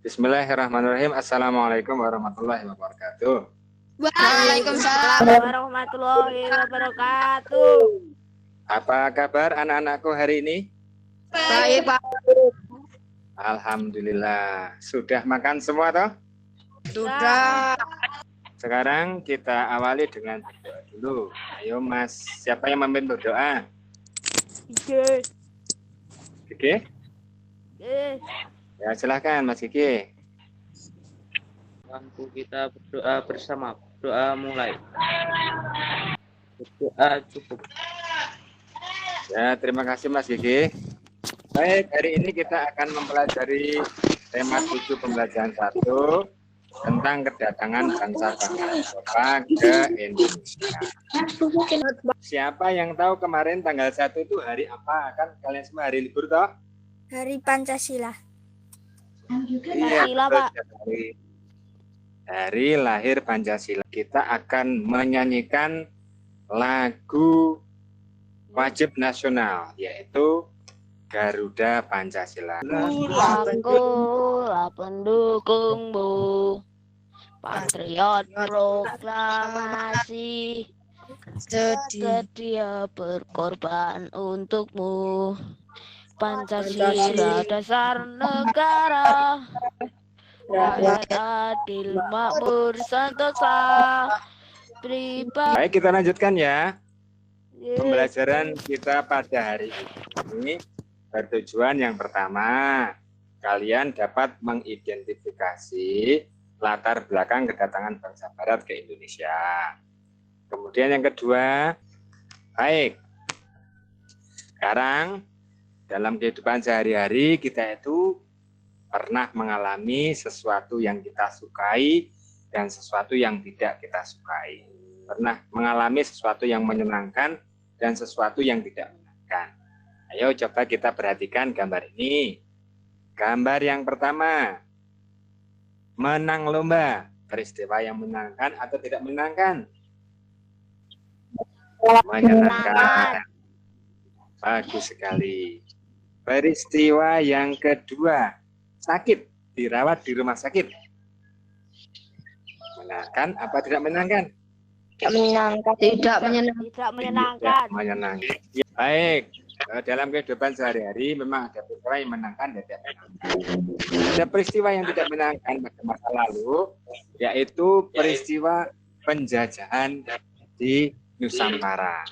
Bismillahirrahmanirrahim. Assalamualaikum warahmatullahi wabarakatuh. Waalaikumsalam warahmatullahi wabarakatuh. Apa kabar anak-anakku hari ini? Baik, Pak. Alhamdulillah. Sudah makan semua toh? Sudah. Sekarang kita awali dengan berdoa dulu. Ayo Mas, siapa yang memimpin berdoa? Oke? Ya silahkan Mas Kiki. Lampu kita berdoa bersama. Doa mulai. Berdoa cukup. Ya terima kasih Mas Kiki. Baik, hari ini kita akan mempelajari tema 7 pembelajaran 1 tentang kedatangan bangsa-bangsa Eropa ke Indonesia. Siapa yang tahu kemarin tanggal 1 itu hari apa? Kan kalian semua hari libur toh? Hari Pancasila. Iya, Pak. Hari lahir Pancasila. Kita akan menyanyikan lagu wajib nasional, yaitu Garuda Pancasila. Akulah pendukungmu, patriot proklamasi, sedia berkorban untukmu. Pancasila dasar negara, rakyat adil makmur sentosa. Baik, kita lanjutkan ya. Pembelajaran kita pada hari ini bertujuan yang pertama, kalian dapat mengidentifikasi latar belakang kedatangan bangsa Barat ke Indonesia. Kemudian yang kedua, baik, sekarang dalam kehidupan sehari-hari kita itu pernah mengalami sesuatu yang kita sukai dan sesuatu yang tidak kita sukai. Pernah mengalami sesuatu yang menyenangkan dan sesuatu yang tidak menyenangkan. Ayo coba kita perhatikan gambar ini. Gambar yang pertama, menang lomba. Peristiwa yang menyenangkan atau tidak menyenangkan? Menyenangkan. Bagus sekali. Peristiwa yang kedua, sakit, dirawat di rumah sakit. Menyenangkan apa tidak menyenangkan? Tidak menyenangkan. Tidak menyenangkan. Tidak menyenangkan. Tidak menyenangkan. Baik, dalam kehidupan sehari-hari memang ada peristiwa yang menyenangkan dan tidak menyenangkan. Ada peristiwa yang tidak menyenangkan pada masa lalu, yaitu peristiwa penjajahan di Nusantara.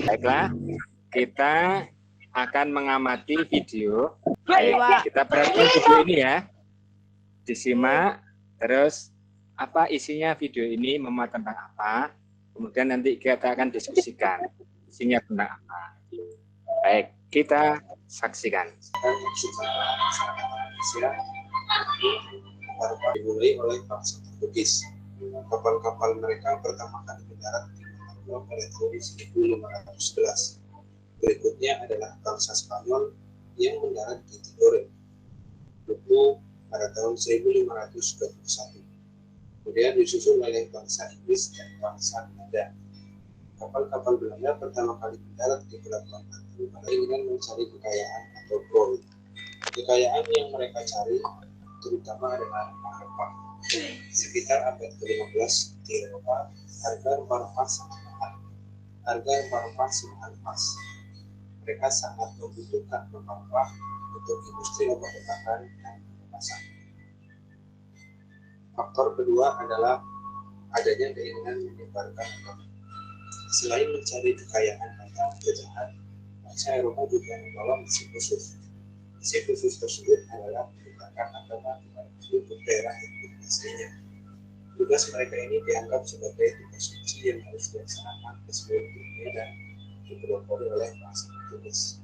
Baiklah, kita akan mengamati video. Baik, kita perhatikan video ini ya. Disimak, terus apa isinya video ini, memuat tentang apa. Kemudian nanti kita akan diskusikan isinya tentang apa. Baik, kita saksikan. Dimulai oleh bangsa Portugis. Kapal-kapal mereka pertama kali mendarat di Manila pada tahun 1511. Berikutnya adalah bangsa Spanyol yang mendarat di Tidore pada tahun 1521. Kemudian disusul oleh bangsa Inggris dan bangsa Belanda. Kapal-kapal Belanda pertama kali mendarat di Pelabuhan Batu dengan mencari kekayaan atau gold. Kekayaan yang mereka cari terutama adalah rempah. Sekitar abad ke-15 di Eropa, harga rempah-rempah sangat mahal. Harga rempah-rempah sangat pas. Mereka sangat membutuhkan rempah-rempah untuk industri obat-obatan dan kemasan. Faktor kedua adalah adanya keinginan menyebarkan agama. Selain mencari kekayaan dan penjajahan, bangsa Eropa juga membawa misi khusus. Misi khusus tersebut adalah menyebarkan agama kepada penduduk daerah yang dikuasainya. Tugas mereka ini dianggap sebagai tugas suci yang harus dilaksanakan ke seluruh dunia dan dipelopori oleh bangsa Portugis.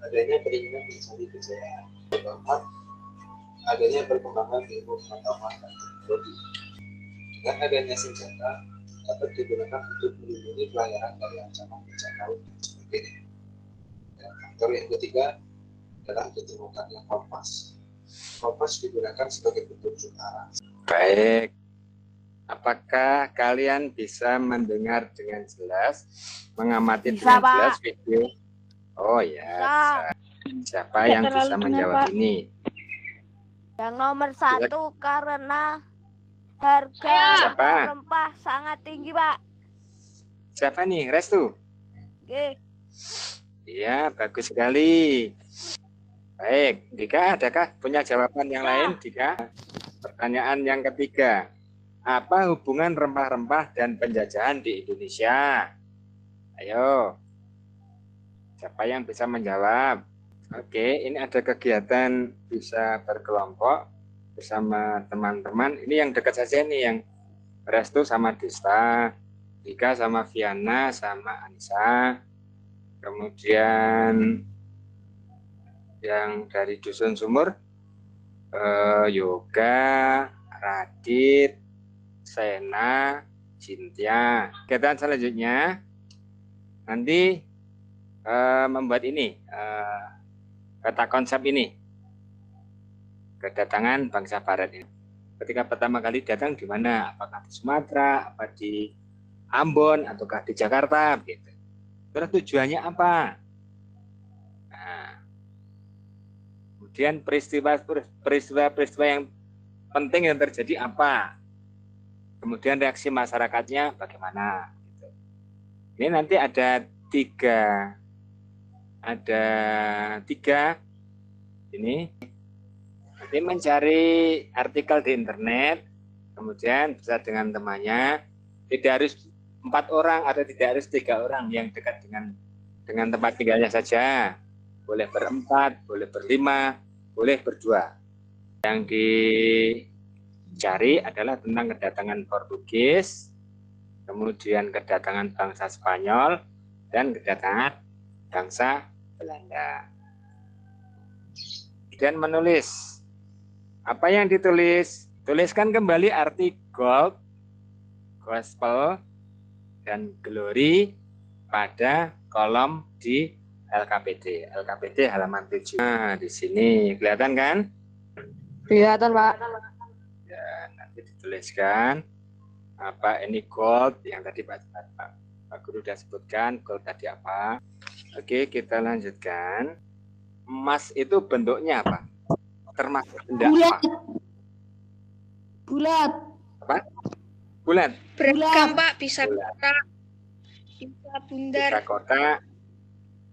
Adanya keinginan mencari kejayaan. Keempat, adanya perkembangan ilmu pengetahuan dan teknologi. Dengan adanya senjata dapat digunakan untuk melindungi pelayaran dari ancaman bencana laut dan sebagainya. Dan faktor yang ketiga adalah ditemukannya kompas. Kompas digunakan sebagai petunjuk arah. Baik, apakah kalian bisa mendengar dengan jelas, mengamati Bisa, dengan jelas Pak. video? Oh ya, bisa. Siapa yang bisa menjawab ini? Yang nomor 1 karena harga Siapa? rempah sangat tinggi, Pak. Siapa nih? Restu? Oke. Iya, bagus sekali. Baik, Dika, adakah punya jawaban yang lain, Dika? Pertanyaan yang ketiga. Apa hubungan rempah-rempah dan penjajahan di Indonesia? Ayo. Siapa yang bisa menjawab? Oke, ini ada kegiatan bisa berkelompok bersama teman-teman. Ini yang dekat saja nih, yang Restu sama Dista, Dika sama Viana sama Anissa. Kemudian yang dari Dusun Sumur, Yoga, Radit, Sena, Cynthia. Kegiatan selanjutnya nanti membuat ini kata konsep ini, kedatangan bangsa Barat ini. Ketika pertama kali datang di mana? Apakah di Sumatera, apa di Ambon, ataukah di Jakarta? Gitu. Terus tujuannya apa? Nah, kemudian peristiwa yang penting yang terjadi apa? Kemudian reaksi masyarakatnya bagaimana? Gitu. Ini nanti ada tiga ini. Nanti mencari artikel di internet, kemudian bisa dengan temannya. Tidak harus 4 orang atau tidak harus 3 orang yang dekat dengan tempat tinggalnya saja. Boleh ber-4, boleh ber-5, boleh ber-2. Yang dicari adalah tentang kedatangan Portugis, kemudian kedatangan bangsa Spanyol, dan kedatangan bangsa Belanda. Dan menulis. Apa yang ditulis? Tuliskan kembali arti gold, gospel, dan glory pada kolom di LKPD. LKPD halaman 7. Nah, di sini kelihatan kan? Kelihatan, Pak. Ya, nanti dituliskan apa ini gold yang tadi Pak Guru sudah sebutkan, gold tadi apa. Oke, kita lanjutkan. Emas itu bentuknya apa? Termasuk benda apa? Bulat. Apa? Bulat. Beragam, Pak. Bisa Bulat. kotak, bisa bundar. Bisa kotak,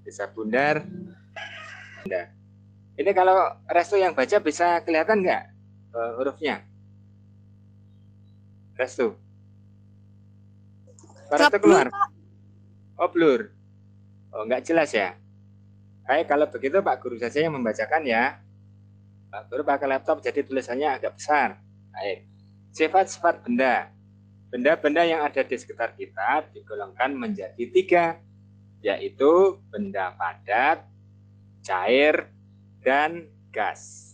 bisa bundar. Bunda. Ini kalau Restu yang baca bisa kelihatan nggak hurufnya? Restu. Restu keluar. Oh, blur. Oh, nggak jelas ya. Baik, kalau begitu Pak Guru saja yang membacakan ya. Pak Guru pakai laptop jadi tulisannya agak besar. Baik. Sifat-sifat benda. Benda-benda yang ada di sekitar kita digolongkan menjadi 3, yaitu benda padat, cair, dan gas.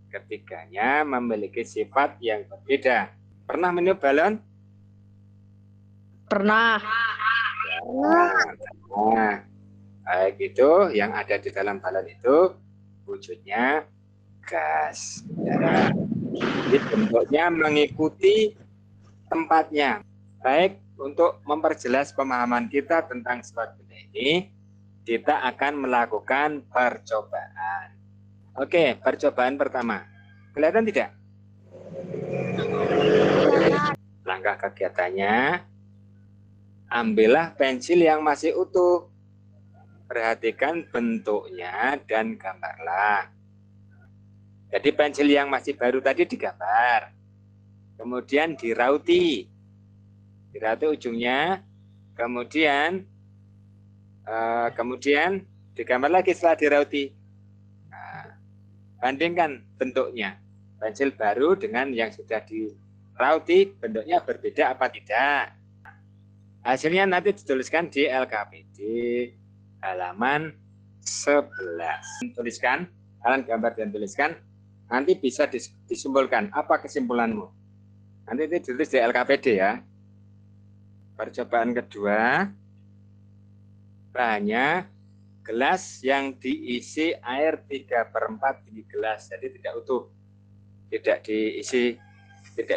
Ketiganya memiliki sifat yang berbeda. Pernah meniup balon? Pernah. Nah, baik, itu yang ada di dalam balon itu wujudnya gas. Ya. Jadi bentuknya mengikuti tempatnya. Baik, untuk memperjelas pemahaman kita tentang sifat benda ini, kita akan melakukan percobaan. Oke, percobaan pertama. Kelihatan tidak? Langkah kegiatannya, ambillah pensil yang masih utuh. Perhatikan bentuknya dan gambarlah. Jadi pensil yang masih baru tadi digambar. Kemudian dirauti. Dirauti ujungnya. Kemudian digambar lagi setelah dirauti. Nah, bandingkan bentuknya. Pensil baru dengan yang sudah dirauti, bentuknya berbeda apa tidak. Hasilnya nanti dituliskan di LKPD halaman 11. Tuliskan, kalian gambar dan tuliskan. Nanti bisa disimpulkan. Apa kesimpulanmu? Nanti itu ditulis di LKPD ya. Percobaan kedua. Bahannya gelas yang diisi air 3/4 di gelas. Jadi tidak utuh. Tidak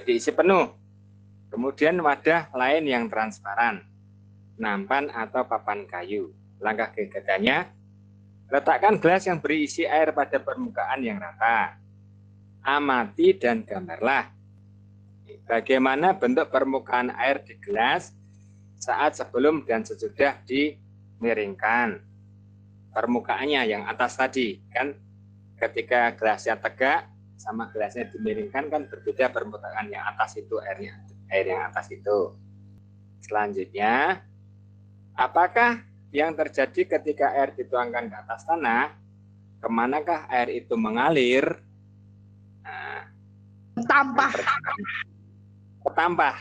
diisi penuh. Kemudian wadah lain yang transparan. Nampan atau papan kayu. Langkah kegiatannya, letakkan gelas yang berisi air pada permukaan yang rata. Amati dan gambarlah bagaimana bentuk permukaan air di gelas saat sebelum dan sesudah dimiringkan. Permukaannya yang atas tadi, kan ketika gelasnya tegak sama gelasnya dimiringkan kan berbeda permukaan. Yang atas itu air yang atas itu. Selanjutnya, apakah yang terjadi ketika air dituangkan ke atas tanah? Kemanakah air itu mengalir? Nah, ketampah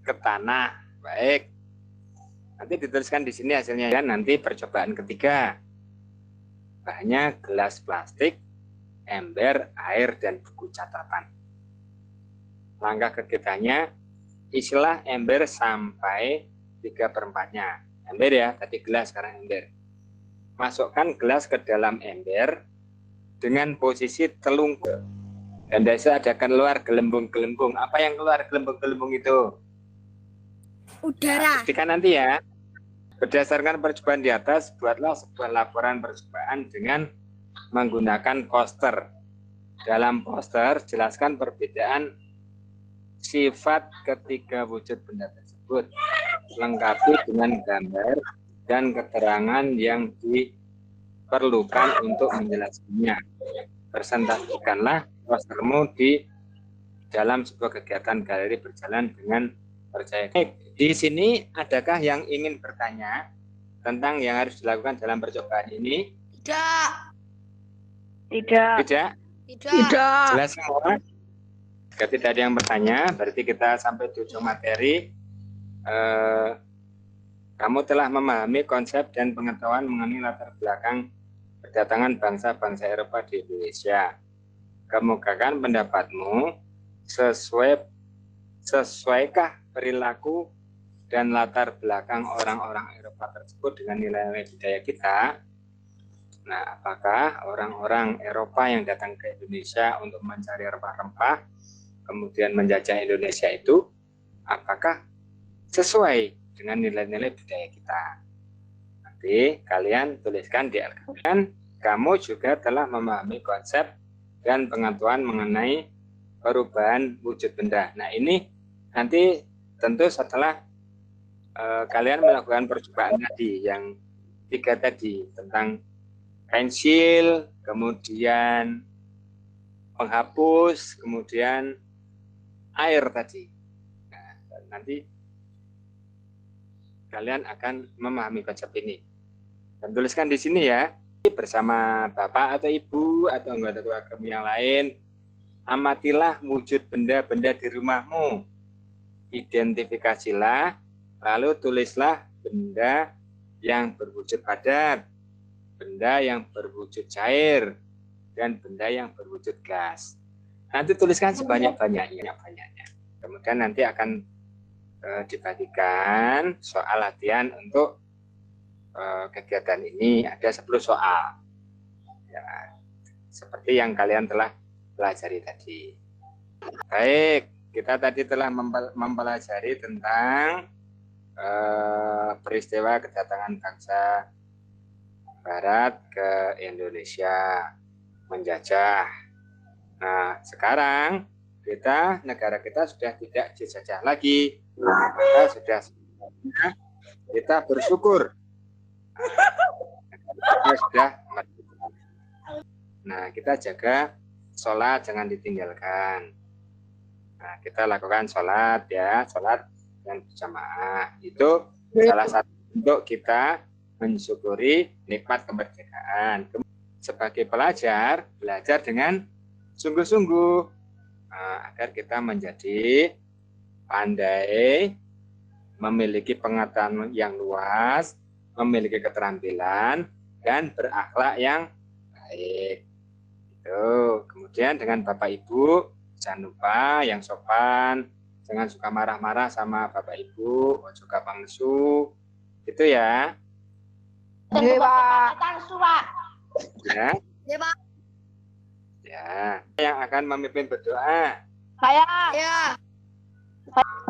ke tanah. Baik, nanti dituliskan di sini hasilnya ya. Nanti percobaan ketiga, bahannya gelas plastik, ember, air, dan buku catatan. Langkah ketiganya, isilah ember sampai 3/4-nya. Ember ya, tadi gelas, sekarang ember. Masukkan gelas ke dalam ember dengan posisi telungkup. Dan desa ada keluar gelembung-gelembung. Apa yang keluar gelembung-gelembung itu? Udara. Buktikan nanti ya. Berdasarkan percobaan di atas, buatlah sebuah laporan percobaan dengan menggunakan poster. Dalam poster, jelaskan perbedaan sifat ketiga wujud benda tersebut. Lengkapi dengan gambar dan keterangan yang diperlukan untuk menjelaskannya. Presentasikanlah postermu di dalam sebuah kegiatan galeri berjalan dengan percaya. Di sini adakah yang ingin bertanya tentang yang harus dilakukan dalam percobaan ini? Tidak. Tidak? Jelas semua? Jika tidak ada yang bertanya, berarti kita sampai di ujung materi. Kamu telah memahami konsep dan pengetahuan mengenai latar belakang kedatangan bangsa-bangsa Eropa di Indonesia. Kemukakan pendapatmu sesuaikah perilaku dan latar belakang orang-orang Eropa tersebut dengan nilai-nilai budaya kita? Nah, apakah orang-orang Eropa yang datang ke Indonesia untuk mencari rempah-rempah, kemudian menjajah Indonesia itu, apakah sesuai dengan nilai-nilai budaya kita? Nanti kalian tuliskan di LKM. Kamu juga telah memahami konsep dan pengetahuan mengenai perubahan wujud benda. Nah, ini nanti tentu setelah kalian melakukan percobaan tadi, yang 3 tadi, tentang pensil, kemudian penghapus, kemudian air tadi. Nah, nanti kalian akan memahami konsep ini. Dan tuliskan di sini ya, bersama Bapak atau Ibu atau anggota keluarga yang lain, amatilah wujud benda-benda di rumahmu. Identifikasilah, lalu tulislah benda yang berwujud padat, benda yang berwujud cair, dan benda yang berwujud gas. Nanti tuliskan sebanyak-banyaknya. Kemudian nanti akan dibagikan soal latihan untuk kegiatan ini. Ada 10 soal. Ya, seperti yang kalian telah pelajari tadi. Baik, kita tadi telah mempelajari tentang peristiwa kedatangan bangsa Barat ke Indonesia menjajah. Nah, sekarang negara kita sudah tidak dijajah lagi. Maka sudah kita bersyukur. Kita sudah merdeka. Nah, kita jaga sholat jangan ditinggalkan. Nah, kita lakukan sholat ya, sholat dan berjamaah. Itu salah satu bentuk kita mensyukuri nikmat kemerdekaan. Sebagai pelajar, belajar dengan sungguh-sungguh agar kita menjadi pandai, memiliki pengetahuan yang luas, memiliki keterampilan, dan berakhlak yang baik. Itu. Kemudian dengan Bapak Ibu, jangan lupa yang sopan, jangan suka marah-marah sama Bapak Ibu, juga pangsu, itu ya. Iya, Pak. Ya. Iya, Pak. Ya. Yang akan memimpin berdoa. Saya. Ya.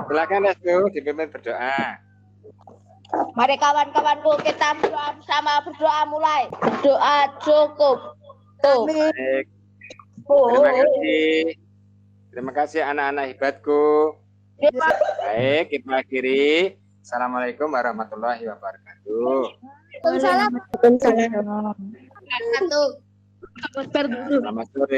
Silakan Restu dipimpin berdoa. Mari kawan-kawanku kita berdoa bersama, berdoa mulai. Doa cukup. Tuh. Baik. Terima kasih. Terima kasih anak-anak hebatku. Baik, kita akhiri. Assalamualaikum warahmatullahi wabarakatuh. Waalaikumsalam. Waalaikumsalam. Satu. Selamat sore.